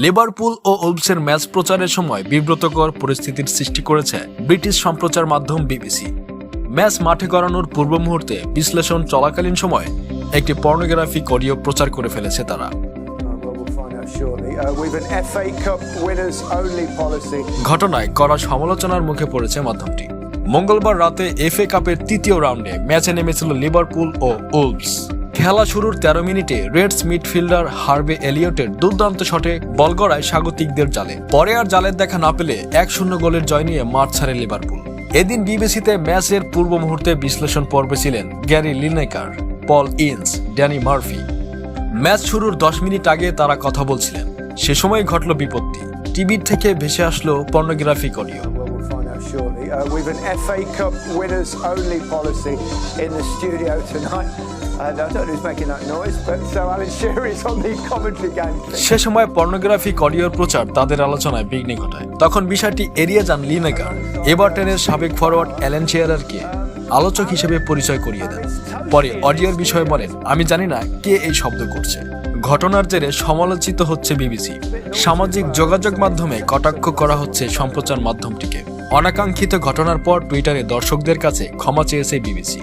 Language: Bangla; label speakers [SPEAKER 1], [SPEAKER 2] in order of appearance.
[SPEAKER 1] লিভারপুল ও উলভসের ম্যাচ প্রচারের সময় বিব্রতকর পরিস্থিতির সৃষ্টি করেছে ব্রিটিশ সম্প্রচার মাধ্যম বিবিসি। ম্যাচ মাঠে গড়ানোর পূর্ব মুহূর্তে বিশ্লেষণ চলাকালীন সময় একটি পর্নোগ্রাফিক অডিও প্রচার করে ফেলেছে তারা। ঘটনায় কড়া সমালোচনার মুখে পড়েছে মাধ্যমটি। মঙ্গলবার রাতে এফএ কাপের তৃতীয় রাউন্ডে ম্যাচে নেমেছিল লিভারপুল ও উলভস। খেলা শুরুর 13 মিনিটে রেডস মিডফিল্ডার হার্ভে এলিয়টের দুর্দান্ত শটে বল গড়ায় স্বাগতিকদের জালে। পরে আর জালের দেখা না পেলে 1-0 গোলের জয় নিয়ে মাঠ ছাড়ে লিভারপুল। এদিন বিবিসিতে ম্যাচের পূর্ব মুহূর্তে বিশ্লেষণ পর্বে ছিলেন গ্যারি লিনেকার, পল ইন্স, ড্যানি মার্ফি। ম্যাচ শুরুর 10 মিনিট আগে তারা কথা বলছিলেন। সে সময় ঘটল বিপত্তি। টিভি থেকে ভেসে আসলো pornographic audio.
[SPEAKER 2] We've an FA Cup winners only policy in the studio tonight. I don't know who's making that noise, but so Alan Shearer is on the commentary gang.
[SPEAKER 1] সে সময় পর্নোগ্রাফিক অডিওর প্রচার তাদের আলোচনায় বিঘ্ন ঘটায়। তখন বিষয়টি এড়িয়ে যান লিনেকার। এভারটনের সাবেক ফরওয়ার্ড অ্যালান শিয়ারারকে আলোচক হিসেবে পরিচয় করিয়ে দেন। পরে অডিওর বিষয়ে বলেন, আমি জানি না কে এই শব্দ করছে। ঘটনার জেরে সমালোচিত হচ্ছে বিবিসি। সামাজিক যোগাযোগ মাধ্যমে কটাক্ষ করা হচ্ছে সম্প্রচার মাধ্যমটিকে। অনাকাঙ্ক্ষিত ঘটনার পর টুইটারে দর্শকদের কাছে ক্ষমা চেয়েছে বিবিসি।